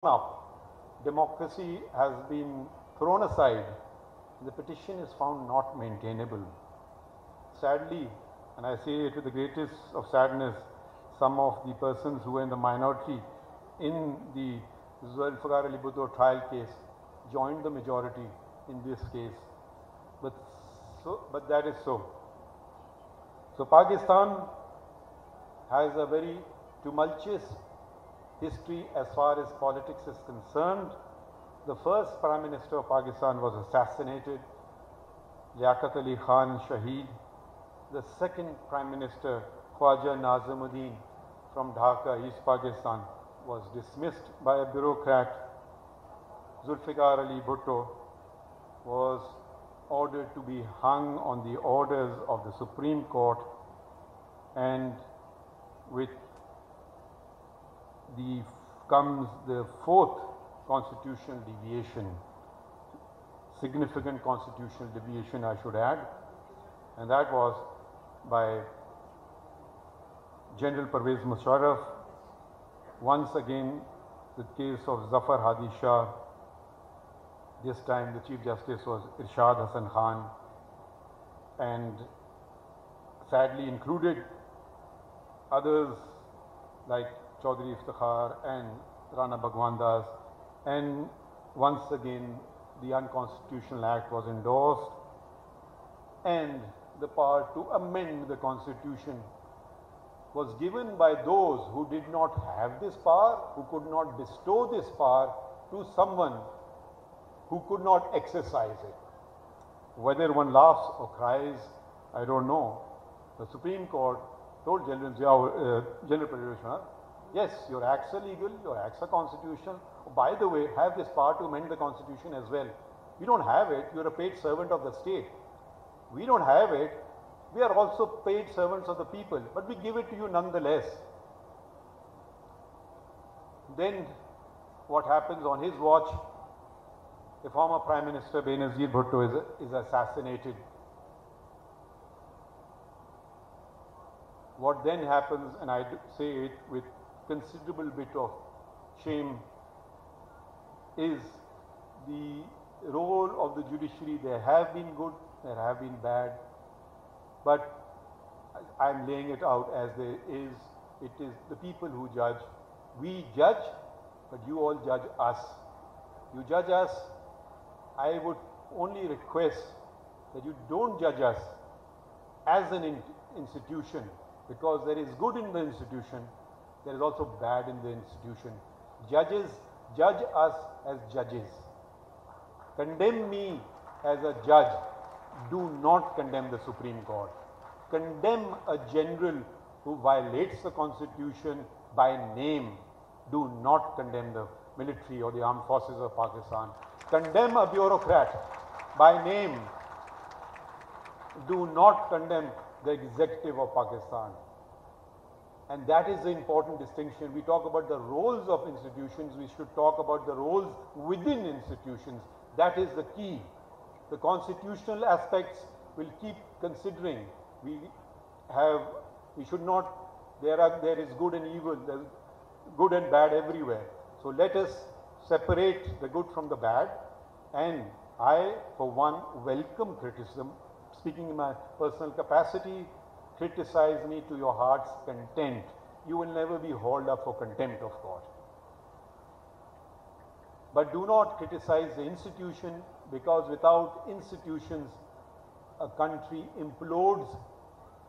up, democracy has been thrown aside. The petition is found not maintainable. Sadly, and I say it with the greatest of sadness, some of the persons who were in the minority in the Zulfikar Ali Bhutto trial case joined the majority in this case. But that is so. So Pakistan has a very tumultuous history as far as politics is concerned. The first Prime Minister of Pakistan was assassinated, Liaquat Ali Khan Shahid. The second Prime Minister, Khwaja Nazimuddin from Dhaka, East Pakistan, was dismissed by a bureaucrat. Zulfikar Ali Bhutto was ordered to be hung on the orders of the Supreme Court, and with comes the fourth constitutional deviation, significant constitutional deviation I should add, and that was by General Pervez Musharraf. Once again, the case of Zafar Hadi Shah. This time the Chief Justice was Irshad Hassan Khan, and sadly included others like Chaudhry Iftikhar and Rana Bhagwan Das, and once again the Unconstitutional Act was endorsed, and the power to amend the Constitution was given by those who did not have this power, who could not bestow this power to someone who could not exercise it. Whether one laughs or cries, I don't know. The Supreme Court told General Pervez Musharraf, yes, your acts are legal, your acts are constitutional. Oh, by the way, have this power to amend the Constitution as well. You don't have it, you're a paid servant of the state. We don't have it, we are also paid servants of the people, but we give it to you nonetheless. Then what happens on his watch? The former Prime Minister Benazir Bhutto is assassinated. What then happens, and I say it with considerable bit of shame, is the role of the judiciary. There have been good, there have been bad, but I'm laying it out as there is. It is the people who judge. We judge, but you all judge us. You judge us. I would only request that you don't judge us as an institution, because there is good in the institution, there is also bad in the institution. Judges judge us as judges. Condemn me as a judge. Do not condemn the Supreme Court. Condemn a general who violates the Constitution by name. Do not condemn the military or the armed forces of Pakistan. Condemn a bureaucrat by name. Do not condemn the executive of Pakistan. And that is the important distinction. We talk about the roles of institutions, we should talk about the roles within institutions. That is the key. The constitutional aspects will keep considering. We should not, there is good and evil, there is good and bad everywhere. So let us separate the good from the bad, and I, for one, welcome criticism. Speaking in my personal capacity, criticize me to your heart's content. You will never be hauled up for contempt of court. But do not criticize the institution, because without institutions, a country implodes,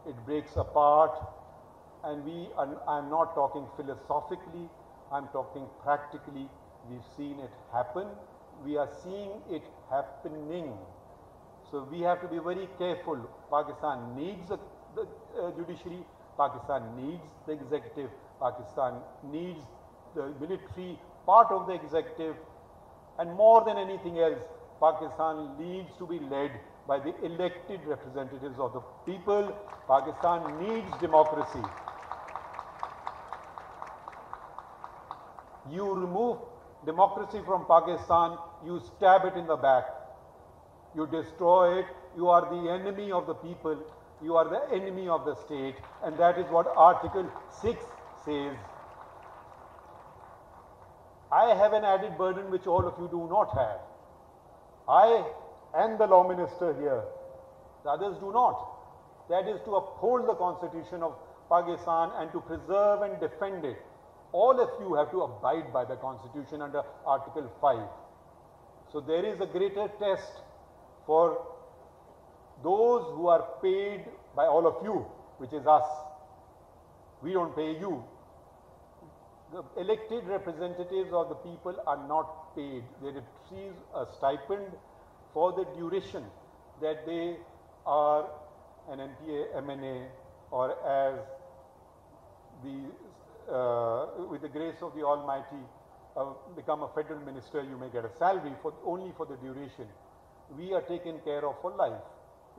it breaks apart, and I'm not talking philosophically, I'm talking practically. We've seen it happen. We are seeing it happening. So we have to be very careful. Pakistan needs the judiciary. Pakistan needs the executive. Pakistan needs the military part of the executive. And more than anything else, Pakistan needs to be led by the elected representatives of the people. Pakistan needs democracy. You remove democracy from Pakistan, you stab it in the back. You destroy it, you are the enemy of the people, you are the enemy of the state, and that is what Article 6 says. I have an added burden which all of you do not have. I and the law minister here, the others do not. That is to uphold the constitution of Pakistan and to preserve and defend it. All of you have to abide by the constitution under Article 5. So there is a greater test for those who are paid by all of you, which is us. We don't pay you. The elected representatives of the people are not paid. They receive a stipend for the duration that they are an MPA, MNA, or as with the grace of the Almighty, become a federal minister, you may get a salary only for the duration. We are taken care of for life.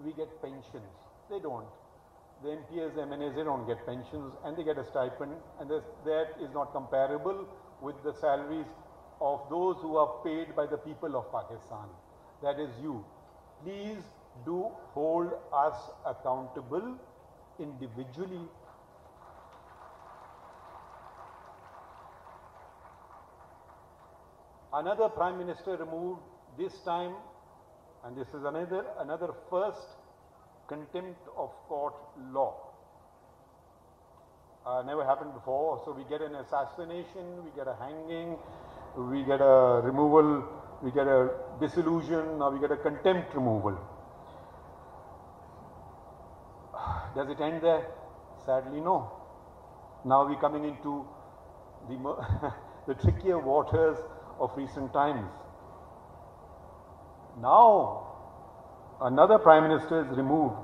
We get pensions. They don't. The MPs, MNAs, they don't get pensions and they get a stipend, and that is not comparable with the salaries of those who are paid by the people of Pakistan. That is you. Please do hold us accountable individually. Another Prime Minister removed this time, and this is another first contempt of court law. Never happened before. So we get an assassination, we get a hanging, we get a removal, we get a dissolution, now we get a contempt removal. Does it end there? Sadly, no. Now we're coming into the trickier waters of recent times. Now, another Prime Minister is removed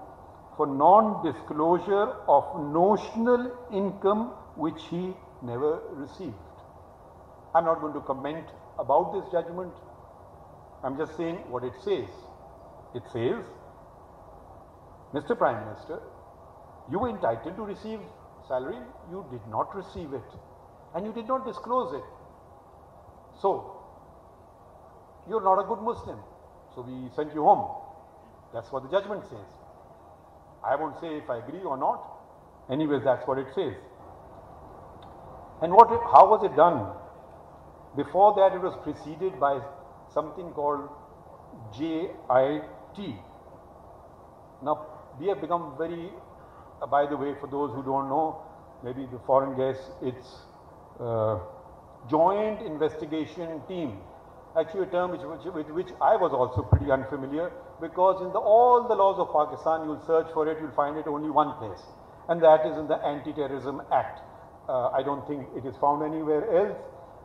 for non-disclosure of notional income which he never received. I'm not going to comment about this judgment. I'm just saying what it says. It says, Mr. Prime Minister, you were entitled to receive salary, you did not receive it, and you did not disclose it. So, you're not a good Muslim. So we sent you home. That's what the judgment says. I won't say if I agree or not. Anyways, that's what it says. And how was it done? Before that, it was preceded by something called JIT. Now, we have become very, by the way, for those who don't know, maybe the foreign guests, it's Joint Investigation Team. Actually, a term with which I was also pretty unfamiliar, because in all the laws of Pakistan, you'll search for it, you'll find it only one place, and that is in the Anti-Terrorism Act. I don't think it is found anywhere else,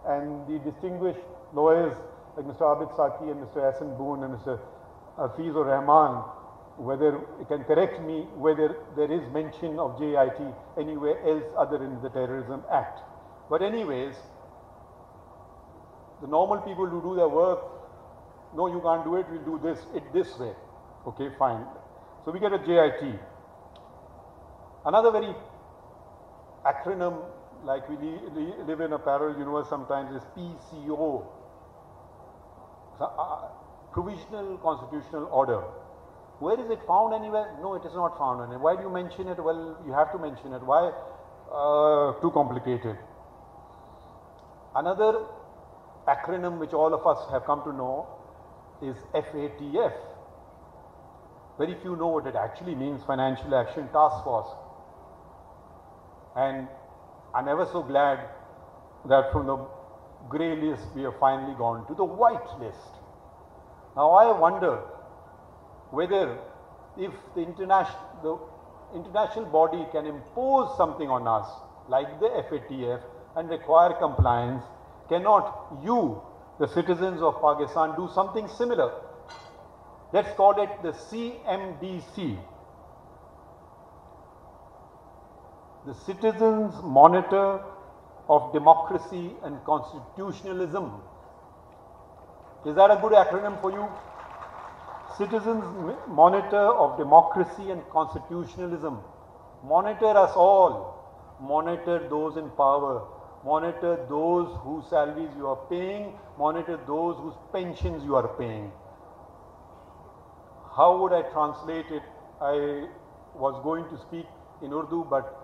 and the distinguished lawyers like Mr. Abid Saki and Mr. Hassan Boone and Mr. Hafiz Rahman, whether you can correct me, whether there is mention of JIT anywhere else other than the Terrorism Act. But anyways, the normal people who do their work, no, you can't do it, we'll do this way. Okay, fine. So we get a JIT. Another very acronym, like we live in a parallel universe sometimes, is PCO. Provisional Constitutional Order. Where is it found anywhere? No, it is not found anywhere. Why do you mention it? Well, you have to mention it. Why? Too complicated. Another acronym which all of us have come to know is FATF. Very few know what it actually means, Financial Action Task Force. And I'm ever so glad that from the grey list we have finally gone to the white list. Now I wonder whether if the international body can impose something on us like the FATF and require compliance, cannot you, the citizens of Pakistan, do something similar? Let's call it the CMDC. The Citizens Monitor of Democracy and Constitutionalism. Is that a good acronym for you? Citizens Monitor of Democracy and Constitutionalism. Monitor us all. Monitor those in power. Monitor those whose salaries you are paying. Monitor those whose pensions you are paying. How would I translate it? I was going to speak in Urdu, but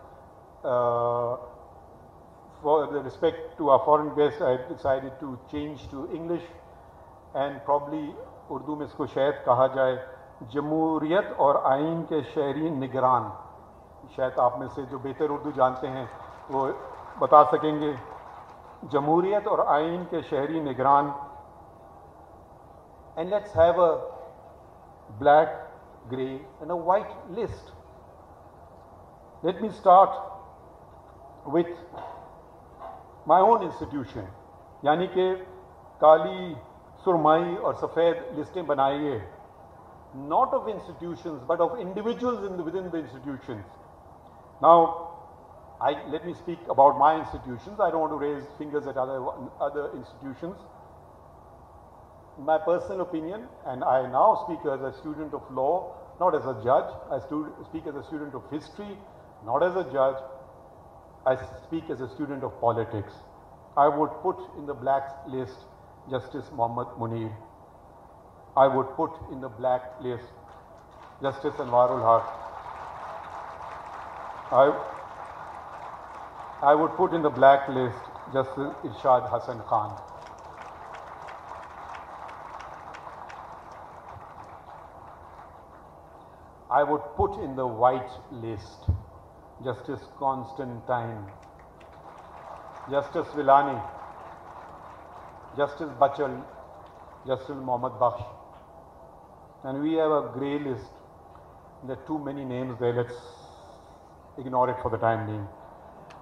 for the respect to our foreign guests, I decided to change to English and probably Urdu में इसको शायद कहा जाए जमहूरियत और आइन के शहरी निगरान। शायद आप में से जो बेहतर उर्दू जानते हैं वो बता सकेंगे। जमहूरियत और आइन के शहरी निगरान। And let's have a black, grey and a white list. Let me start with my own institution, यानी कि काली सुरमाई और सफ़ेद लिस्टें बनाइए, not of institutions but of individuals within the institutions. Now, let me speak about my institutions. I don't want to raise fingers at other institutions. My personal opinion, and I now speak as a student of law, not as a judge. I speak as a student of history, not as a judge. I speak as a student of politics. I would put in the black list Justice Muhammad Munir. I would put in the black list Justice Anwarul Haq. I would put in the black list Justice Irshad Hassan Khan. I would put in the white list Justice Constantine, Justice Villani, Justice Bachal, Justice Mohammad Bakhsh. And we have a grey list. There are too many names there, let's ignore it for the time being.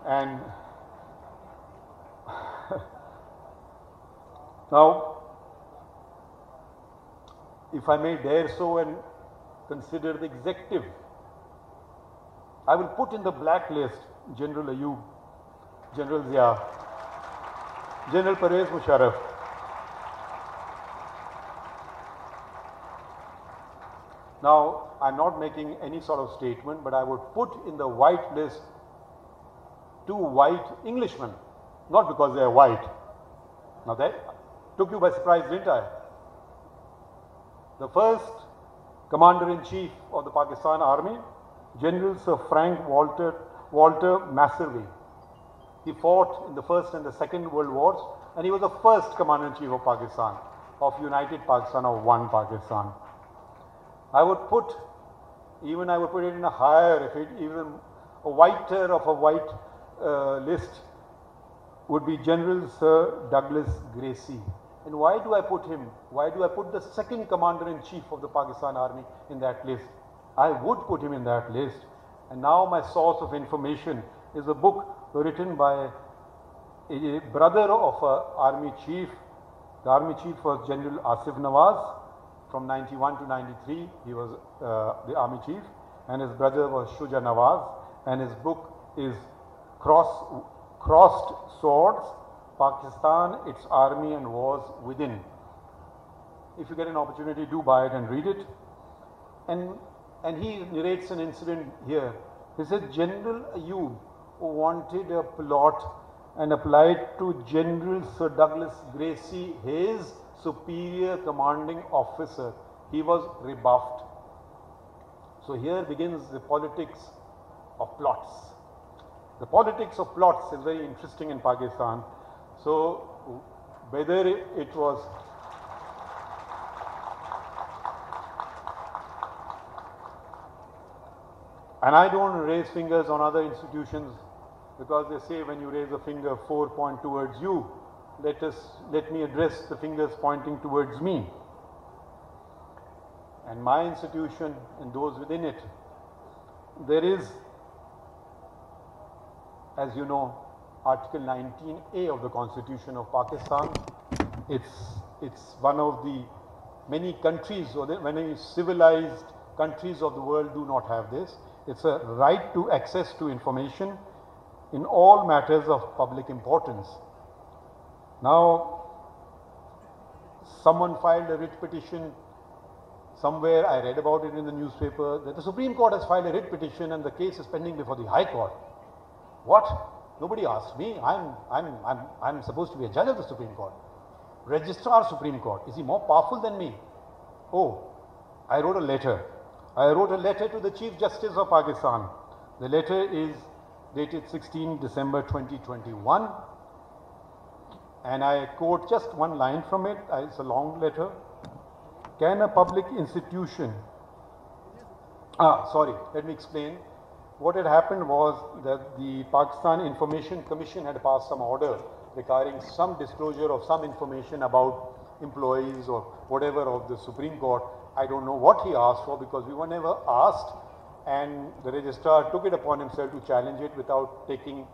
And now, if I may dare so and consider the executive, I will put in the black list General Ayub, General Zia, General Pervez Musharraf. Now, I'm not making any sort of statement, but I would put in the white list 2 white Englishmen, not because they are white. Now that took you by surprise, didn't I? The first Commander-in-Chief of the Pakistan Army, General Sir Frank Walter Maservey. He fought in the First and the Second World Wars, and he was the first Commander-in-Chief of Pakistan, of United Pakistan, of one Pakistan. I would put it in a higher, even a whiter of a white list would be General Sir Douglas Gracie. And why do I put him? Why do I put the second Commander-in-Chief of the Pakistan Army in that list? I would put him in that list. And now my source of information is a book written by a brother of an army chief. The army chief was General Asif Nawaz. From 91 to 93, he was the army chief, and his brother was Shuja Nawaz, and his book is Crossed Swords, Pakistan, its Army and Wars Within. If you get an opportunity, do buy it and read it. And he narrates an incident here. He said General Ayub wanted a plot and applied to General Sir Douglas Gracie, his superior commanding officer. He was rebuffed. So here begins the politics of plots. The politics of plots is very interesting in Pakistan. So whether it was and I don't raise fingers on other institutions, because they say when you raise a finger 4 point towards you, let me address the fingers pointing towards me. And my institution and those within it, there is, as you know, Article 19A of the Constitution of Pakistan. It's one of the many countries, or the many civilized countries of the world do not have this. It's a right to access to information in all matters of public importance. Now, someone filed a writ petition somewhere, I read about it in the newspaper, that the Supreme Court has filed a writ petition and the case is pending before the High Court. What? Nobody asked me. I'm supposed to be a judge of the Supreme Court. Registrar Supreme Court. Is he more powerful than me? Oh, I wrote a letter. I wrote a letter to the Chief Justice of Pakistan. The letter is dated 16 December 2021. And I quote just one line from it. It's a long letter. Can a public institution... let me explain. What had happened was that the Pakistan Information Commission had passed some order regarding some disclosure of some information about employees or whatever of the Supreme Court. I don't know what he asked for because we were never asked, and the registrar took it upon himself to challenge it without taking